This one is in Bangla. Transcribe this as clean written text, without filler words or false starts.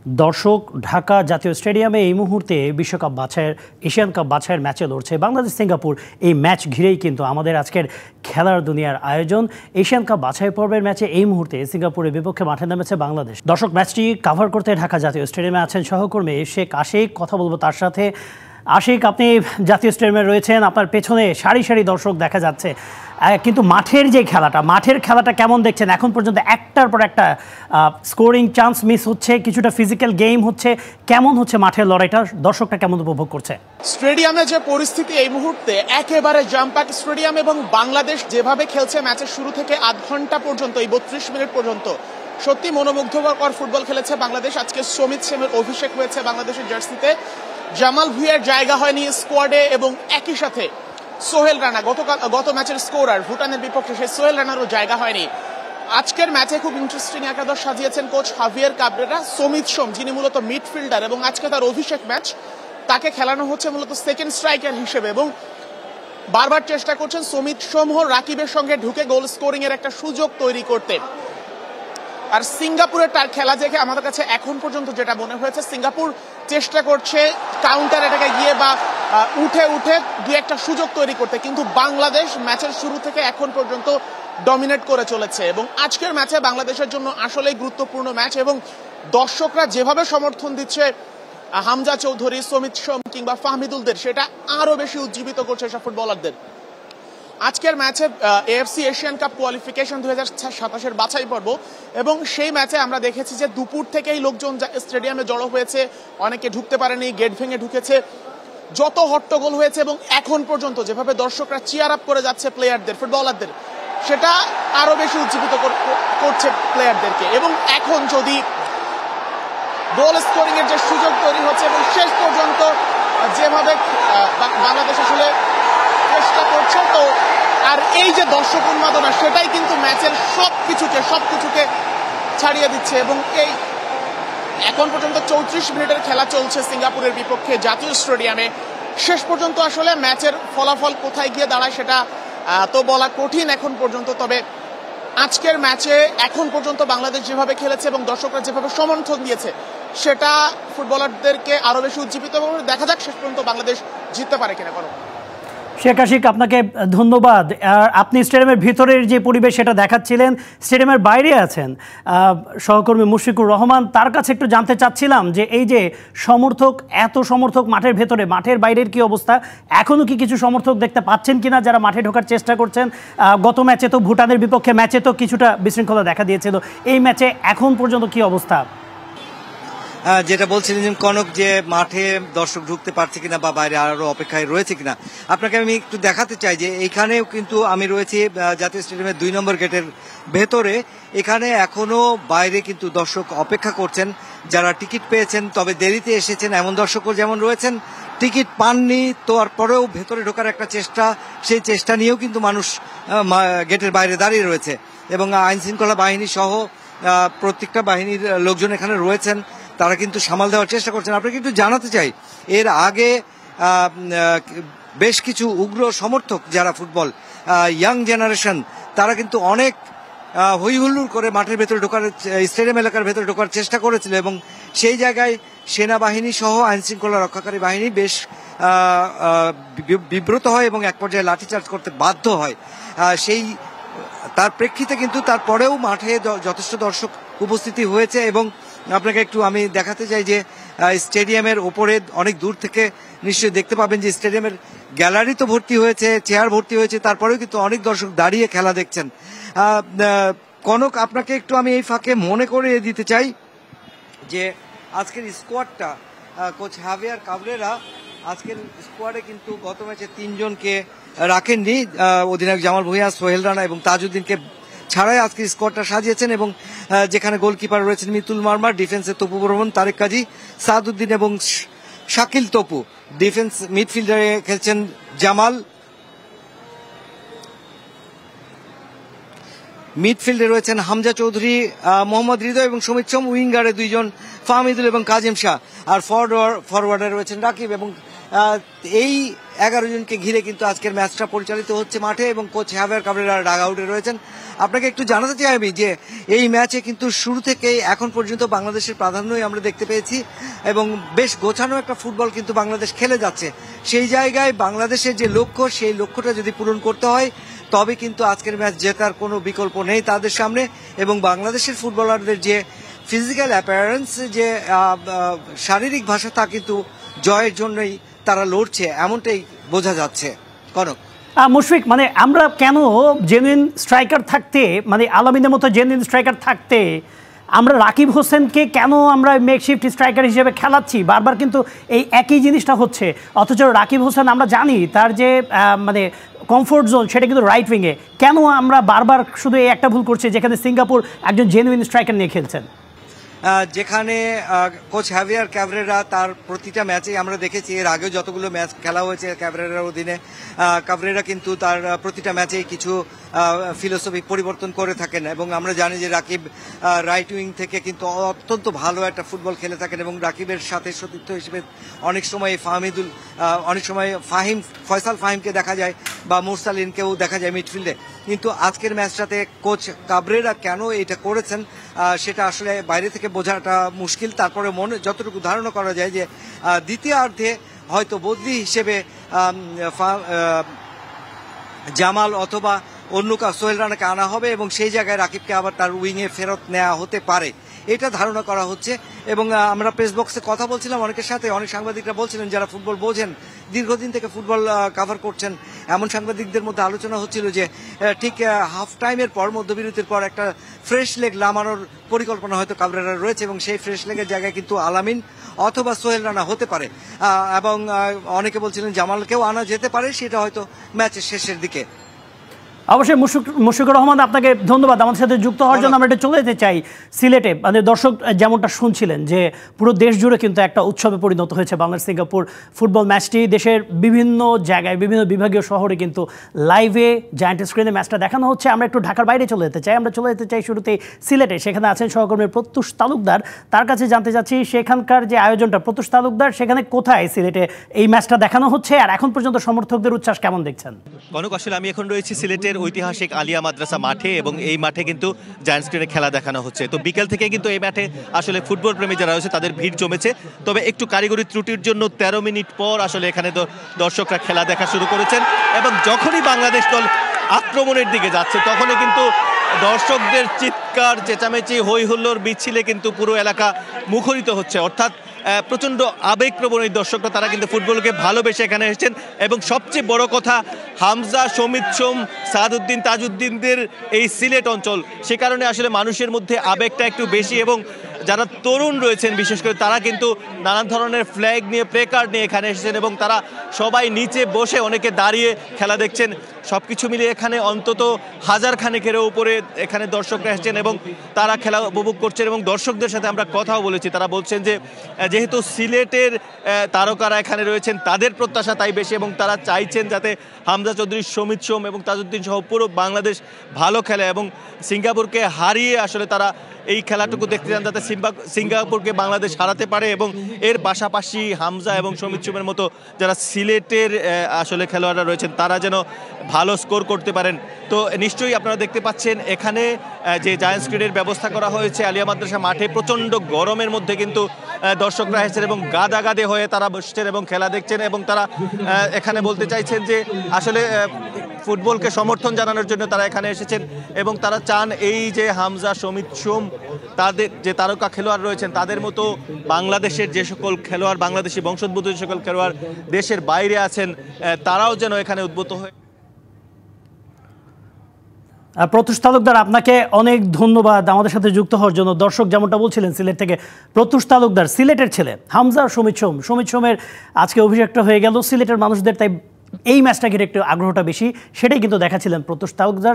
দর্শক ঢাকা জাতীয় স্টেডিয়ামে এই মুহূর্তে বিশ্বকাপ বাছাইয়ের এশিয়ান কাপ বাছাইয়ের ম্যাচে লড়ছে বাংলাদেশ সিঙ্গাপুর। এই ম্যাচ ঘিরেই কিন্তু আমাদের আজকের খেলার দুনিয়ার আয়োজন। এশিয়ান কাপ বাছাই পর্বের ম্যাচে এই মুহূর্তে সিঙ্গাপুরের বিপক্ষে মাঠে নেমেছে বাংলাদেশ। দর্শক ম্যাচটি কাভার করতে ঢাকা জাতীয় স্টেডিয়ামে আছেন সহকর্মী শেখ আশিক। কথা বলবো তার সাথে। আশিক, আপনি জাতীয় স্টেডিয়ামে রয়েছেন, আপনার পেছনে সারি সারি দর্শক দেখা যাচ্ছে, কিন্তু মাঠের যে খেলাটা, মাঠের খেলাটা কেমন দেখছেন? এখন পর্যন্ত একটার পর একটা স্কোরিং চান্স মিস হচ্ছে, কিছুটা ফিজিক্যাল গেম হচ্ছে, কেমন হচ্ছে মাঠের লড়াইটা? দর্শকটা কেমন উপভোগ করছে? স্টেডিয়ামে যে পরিস্থিতি এই মুহূর্তে একেবারে জাম্পাক স্টেডিয়াম, এবং বাংলাদেশ যেভাবে খেলছে ম্যাচের শুরু থেকে আধ ঘন্টা পর্যন্ত, এই 32 মিনিট পর্যন্ত সত্যি মনোমুগ্ধকর ফুটবল খেলেছে বাংলাদেশ। আজকে সমিত সেমের অভিষেক হয়েছে বাংলাদেশের জার্সিতে, জামাল ভুঁইয়ার জায়গা হয়নি স্কোয়াডে, এবং একই সাথে সোহেল রানা গত ম্যাচের স্কোরার ভুটানের বিপক্ষে, সেই সোহেল রানারও জায়গা হয়নি। আজকের ম্যাচে খুব ইন্টারেস্টিং একাদশ সাজিয়েছেন কোচ হাভিয়ার কাবরেরা। সমিত সোম, যিনি মূলত মিডফিল্ডার এবং আজকে তার অভিষেক ম্যাচ, তাকে খেলানো হচ্ছে মূলত সেকেন্ড স্ট্রাইকার হিসেবে, এবং বারবার চেষ্টা করছেন সমিত সোম রাকিবের সঙ্গে ঢুকে গোল স্কোরিং এর একটা সুযোগ তৈরি করতে। আর সিঙ্গাপুরের তার খেলা দেখে আমাদের কাছে এখন পর্যন্ত যেটা মনে হয়েছে, সিঙ্গাপুর চেষ্টা করছে কাউন্টার অ্যাটাকে গিয়ে বা উঠে দু একটা সুযোগ তৈরি করতে, কিন্তু বাংলাদেশ ম্যাচের শুরু থেকে এখন পর্যন্ত ডমিনেট করে চলেছে। এবং আজকের ম্যাচে বাংলাদেশের জন্য আসলেই গুরুত্বপূর্ণ ম্যাচ, এবং দর্শকরা যেভাবে সমর্থন দিচ্ছে হামজা চৌধুরী, সমিত সোম কিংবা ফাহমিদুলদের, সেটা আরো বেশি উজ্জীবিত করছে এসব ফুটবলারদের। আজকের ম্যাচে এএফসি এশিয়ান কাপ কোয়ালিফিকেশন 2027-এর বাছাই পর্ব, এবং সেই ম্যাচে আমরা দেখেছি যে দুপুর থেকেই লোকজন স্টেডিয়ামে জড়ো হয়েছে, অনেকে ঢুকতে পারেনি, গেট ভেঙে ঢুকেছে, যত হট্টগোল হয়েছে, এবং এখন পর্যন্ত যেভাবে দর্শকরা চিয়ার আপ করে যাচ্ছে প্লেয়ারদের, ফুটবলারদের, সেটা আরো বেশি উজ্জীবিত করছে প্লেয়ারদেরকে। এবং এখন যদি গোল স্কোরিং এর যে সুযোগ তৈরি হচ্ছে, এবং শেষ পর্যন্ত যেভাবে বাংলাদেশ আসলে চেষ্টা করছে, তো আর এই যে দর্শক উন্মাদনা, সেটাই কিন্তু ম্যাচের সবকিছুকে ছাড়িয়ে দিচ্ছে। এবং এই এখন পর্যন্ত 34 মিনিটের খেলা চলছে সিঙ্গাপুরের বিপক্ষে জাতীয় স্টেডিয়ামে। শেষ পর্যন্ত আসলে ম্যাচের ফলাফল কোথায় গিয়ে দাঁড়ায় সেটা তো বলা কঠিন এখন পর্যন্ত। তবে আজকের ম্যাচে এখন পর্যন্ত বাংলাদেশ যেভাবে খেলেছে এবং দর্শকরা যেভাবে সমর্থন দিয়েছে, সেটা ফুটবলারদেরকে আরো বেশি উজ্জীবিত করে। দেখা যাক শেষ পর্যন্ত বাংলাদেশ জিততে পারে কিনা। কোনো শেখ আশিক, আপনাকে ধন্যবাদ। আপনি স্টেডিয়ামের ভিতরের যে পরিবেশ সেটা দেখাচ্ছিলেন, স্টেডিয়ামের বাইরে আছেন সহকর্মী মুশফিকুর রহমান, তার কাছে একটু জানতে চাচ্ছিলাম যে এই যে এত সমর্থক মাঠের ভেতরে, মাঠের বাইরের কি অবস্থা? এখনও কি কিছু সমর্থক দেখতে পাচ্ছেন কিনা যারা মাঠে ঢোকার চেষ্টা করছেন? গত ম্যাচে তো ভুটানের বিপক্ষে ম্যাচে তো কিছুটা বিশৃঙ্খলা দেখা দিয়েছিল, এই ম্যাচে এখন পর্যন্ত কি অবস্থা? যেটা বলছিলেন কনক, যে মাঠে দর্শক ঢুকতে পারছে কিনা বা বাইরে আরো অপেক্ষায় রয়েছে কিনা, আপনাকে আমি একটু দেখাতে চাই যে এখানেও কিন্তু আমি রয়েছি জাতীয় স্টেডিয়ামের 2 নম্বর গেটের ভেতরে। এখানে এখনো বাইরে কিন্তু দর্শক অপেক্ষা করছেন, যারা টিকিট পেয়েছেন তবে দেরিতে এসেছেন এমন দর্শকও যেমন রয়েছেন, টিকিট পাননি তো আর পরেও ভেতরে ঢোকার একটা চেষ্টা, সেই চেষ্টা নিয়েও কিন্তু মানুষ গেটের বাইরে দাঁড়িয়ে রয়েছে। এবং আইন শৃঙ্খলা বাহিনী সহ প্রত্যেকটা বাহিনীর লোকজন এখানে রয়েছেন, তারা কিন্তু সামাল দেওয়ার চেষ্টা করছেন। আপনাকে একটু জানাতে চাই, এর আগে বেশ কিছু উগ্র সমর্থক যারা ফুটবল ইয়াং জেনারেশন, তারা কিন্তু অনেক হই হুল্লোড় করে মাঠের ভেতরে ঢোকার, স্টেডিয়াম এলাকার ভেতরে ঢোকার চেষ্টা করেছিল, এবং সেই জায়গায় সেনাবাহিনী সহ আইন শৃঙ্খলা রক্ষাকারী বাহিনী বেশ বিব্রত হয় এবং এক পর্যায়ে লাঠিচার্জ করতে বাধ্য হয়। তার প্রেক্ষিতে কিন্তু তারপরেও মাঠে যথেষ্ট দর্শক উপস্থিতি হয়েছে। এবং আপনাকে একটু আমি দেখাতে চাই যে স্টেডিয়ামের ওপরে অনেক দূর থেকে নিশ্চয়ই দেখতে পাবেন যে স্টেডিয়ামের গ্যালারি তো ভর্তি হয়েছে, চেয়ার ভর্তি হয়েছে, তারপরেও কিন্তু অনেক দর্শক দাঁড়িয়ে খেলা দেখছেন। কনক, আপনাকে একটু আমি এই ফাঁকে মনে করিয়ে দিতে চাই যে আজকের স্কোয়াডটা কোচ হাভিয়ার কাবরেরা আজকের স্কোয়াডে কিন্তু গত ম্যাচে 3 জনকে রাখেননি, অধিনায়ক জামাল ভুঁইয়া, সোহেল রানা এবং তাজউদ্দিনকে ছাড়াই আজকে স্কোয়াডটা সাজিয়েছেন। এবং যেখানে গোলকিপার রয়েছেন মিতুল মারমার, ডিফেন্সে তপু বর্মন, তারেক কাজী, সাদউদ্দিন এবং শাকিল তপু, ডিফেন্স মিডফিল্ডারে খেলছেন জামাল, মিডফিল্ডে রয়েছেন হামজা চৌধুরী, মোহাম্মদ হৃদয় এবং সমিত সোম, উইঙ্গারে 2 জন ফাহমিদুল এবং কাজিম শাহ, আর ফরওয়ার্ডে রয়েছেন রাকিব এবং এই 11 জনকে ঘিরে কিন্তু আজকের ম্যাচটা পরিচালিত হচ্ছে মাঠে এবং কোচ হ্যাভিয়ার কাবরেরা ডাগ আউটে রয়েছেন। আপনাকে একটু জানাতে চাই আমি যে এই ম্যাচে কিন্তু শুরু থেকেই এখন পর্যন্ত বাংলাদেশের প্রাধান্যই আমরা দেখতে পেয়েছি এবং বেশ গোছানো একটা ফুটবল কিন্তু বাংলাদেশ খেলে যাচ্ছে। সেই জায়গায় বাংলাদেশের যে লক্ষ্য, সেই লক্ষ্যটা যদি পূরণ করতে হয় তবে কিন্তু আজকের ম্যাচ জেতার কোনো বিকল্প নেই তাদের সামনে। এবং বাংলাদেশের ফুটবলারদের যে ফিজিক্যাল অ্যাপিয়ারেন্স, যে শারীরিক ভাষা, তা কিন্তু জয়ের জন্যই তারা লড়ছে, এমনটাই বোঝা যাচ্ছে। কনক, মুশফিক, মানে আমরা কেন জেনুইন স্ট্রাইকার থাকতে, মানে আলামিনের মতো জেনুইন স্ট্রাইকার থাকতে আমরা রাকিব হোসেনকে কেন আমরা মেকশিফট স্ট্রাইকার হিসেবে খেলাচ্ছি? বারবার কিন্তু এই একই জিনিসটা হচ্ছে, অথচ রাকিব হোসেন আমরা জানি তার যে মানে কমফোর্ট জোন সেটা কিন্তু রাইট উইংয়ে। কেন আমরা বারবার শুধু এই একটা ভুল করছি যেখানে সিঙ্গাপুর একজন জেনুইন স্ট্রাইকার নিয়ে খেলছেন? যেখানে কোচ হ্যাভিয়ার ক্যাবরেরা তার প্রতিটা ম্যাচেই আমরা দেখেছি, এর আগেও যতগুলো ম্যাচ খেলা হয়েছে ক্যাবরেরার অধীনে, ক্যাবরেরা কিন্তু তার প্রতিটা ম্যাচেই কিছু ফিলোসফি পরিবর্তন করে থাকেন এবং আমরা জানি যে রাকিব রাইট উইং থেকে কিন্তু অত্যন্ত ভালো একটা ফুটবল খেলে থাকেন এবং রাকিবের সাথে সতীর্থ হিসেবে অনেক সময় ফাহমিদুল, অনেক সময় ফয়সাল ফাহিমকে দেখা যায় বা মুরসালিনকেও দেখা যায় মিডফিল্ডে। কিন্তু আজকের ম্যাচটাতে কোচ কাবরেরা কেন এটা করেছেন সেটা আসলে বাইরে থেকে বোঝাটা মুশকিল। তারপরে মনে যতটুকু ধারণা করা যায় যে দ্বিতীয়ার্ধে হয়তো বদলি হিসেবে জামাল অথবা অন্য সোহেল রানাকে আনা হবে এবং সেই জায়গায় রাকিবকে আবার তার উইংয়ে ফেরত নেওয়া হতে পারে, এটা ধারণা করা হচ্ছে। এবং আমরা প্রেস বক্সে কথা বলছিলাম অনেকের সাথে, অনেক সাংবাদিকরা বলছিলেন যারা ফুটবল বোঝেন, দীর্ঘদিন থেকে ফুটবল কাভার করছেন, এমন সাংবাদিকদের মধ্যে আলোচনা হচ্ছিল যে ঠিক হাফ টাইমের পর, মধ্যবিরতির পর একটা ফ্রেশ লেগ নামানোর পরিকল্পনা হয়তো কাবরেরার রয়েছে এবং সেই ফ্রেশ লেগের জায়গায় কিন্তু আলামিন অথবা সোহেল রানা হতে পারে এবং অনেকে বলছিলেন জামালকেও আনা যেতে পারে, সেটা হয়তো ম্যাচের শেষের দিকে। অবশ্যই মুশফিকুর রহমান, আপনাকে ধন্যবাদ আমাদের সাথে যুক্ত হওয়ার জন্য। আমরা এটা চলে যেতে চাই সিলেটে। মানে দর্শক যেমনটা শুনছিলেন যে পুরো দেশ জুড়ে কিন্তু একটা উৎসবে পরিণত হয়েছে বাংলাদেশ সিঙ্গাপুর ফুটবল ম্যাচটি। দেশের বিভিন্ন জায়গায়, বিভিন্ন বিভাগীয় শহরে কিন্তু লাইভে জায়ান্ট স্ক্রিনে ম্যাচটা দেখানো হচ্ছে। আমরা একটু ঢাকার বাইরে চলে যেতে চাই। আমরা চলে যেতে চাই শুরুতেই সিলেটে। সেখানে আছেন সহকর্মী প্রত্যুষ তালুকদার, তার কাছে জানতে চাচ্ছি সেখানকার যে আয়োজনটা। প্রত্যুষ তালুকদার, সেখানে কোথায় সিলেটে এই ম্যাচটা দেখানো হচ্ছে আর এখন পর্যন্ত সমর্থকদের উচ্ছ্বাস কেমন দেখছেন? কনক, আসলে আমি এখন রয়েছি সিলেটের ঐতিহাসিক আলিয়া মাদ্রাসা মাঠে এবং এই মাঠে কিন্তু জায়ান্ট স্ক্রিনে খেলা দেখানো হচ্ছে। তো বিকেল থেকে কিন্তু এই মাঠে আসলে ফুটবল প্রেমী যারা রয়েছে তাদের ভিড় জমেছে। তবে একটু কারিগরি ত্রুটির জন্য 13 মিনিট পর আসলে এখানে দর্শকরা খেলা দেখা শুরু করেছেন এবং যখনই বাংলাদেশ দল আক্রমণের দিকে যাচ্ছে তখনই কিন্তু দর্শকদের চিৎকার, চেঁচামেচি, হই হুল্লোড়, মিছিলে কিন্তু পুরো এলাকা মুখরিত হচ্ছে। অর্থাৎ প্রচণ্ড আবেগপ্রবণ এই দর্শকরা, তারা কিন্তু ফুটবলকে ভালোবেসে এখানে এসেছেন। এবং সবচেয়ে বড় কথা, হামজা, সমিত সোম, সাদউদ্দিন, তাজউদ্দিনদের এই সিলেট অঞ্চল, সে কারণে আসলে মানুষের মধ্যে আবেগটা একটু বেশি এবং যারা তরুণ রয়েছেন বিশেষ করে তারা কিন্তু নানান ধরনের ফ্ল্যাগ নিয়ে, প্লে কার্ড নিয়ে এখানে এসেছেন এবং তারা সবাই নিচে বসে, অনেকে দাঁড়িয়ে খেলা দেখছেন। সব কিছু মিলিয়ে এখানে অন্তত 1000 খানেকেরও উপরে এখানে দর্শকরা এসেছেন এবং তারা খেলা উপভোগ করছেন। এবং দর্শকদের সাথে আমরা কথাও বলেছি, তারা বলছেন যে যেহেতু সিলেটের তারকারা এখানে রয়েছেন তাদের প্রত্যাশা তাই বেশি এবং তারা চাইছেন যাতে হামজা চৌধুরী, সমিত সোম এবং তাজউদ্দিন সহ পুরো বাংলাদেশ ভালো খেলে এবং সিঙ্গাপুরকে হারিয়ে আসলে তারা এই খেলাটুকু দেখতে চান যাতে সিঙ্গাপুরকে বাংলাদেশ হারাতে পারে। এবং এর পাশাপাশি হামজা এবং সমিত সোমের মতো যারা সিলেটের আসলে খেলোয়াড়রা রয়েছেন তারা যেন ভালো স্কোর করতে পারেন। তো নিশ্চয়ই আপনারা দেখতে পাচ্ছেন এখানে যে জায়ান্ট স্ক্রিনের ব্যবস্থা করা হয়েছে আলিয়া মাদ্রাসা মাঠে, প্রচণ্ড গরমের মধ্যে কিন্তু দর্শকরা এসেছেন এবং গাদে হয়ে তারা বসছেন এবং খেলা দেখছেন এবং তারা এখানে বলতে চাইছেন যে আসলে ফুটবলকে সমর্থন জানানোর জন্য তারা এখানে এসেছেন এবং তারা চান এই যে হামজা, সমিত সোম, তাদের যে তারকা খেলোয়াড় রয়েছেন তাদের মতো বাংলাদেশের যে সকল খেলোয়াড়, বাংলাদেশি বংশোদ্ভূত যে সকল খেলোয়াড় দেশের বাইরে আছেন তারাও যেন এখানে উদ্বুদ্ধ হয়ে। প্রত্যুষ তালুকদার, আপনাকে অনেক ধন্যবাদ আমাদের সাথে যুক্ত হওয়ার জন্য। দর্শক যেমনটা বলছিলেন সিলেট থেকে, প্রত্যুষ তালুকদার সিলেটের ছেলে, হামজা, সমিত সোমের আজকে অভিষেকটা হয়ে গেল। সিলেটের মানুষদের তাই এই ম্যাচটা ঘিরে একটু আগ্রহটা বেশি, সেটাই কিন্তু দেখাচ্ছিলেন প্রত্যুষ তালুকদার।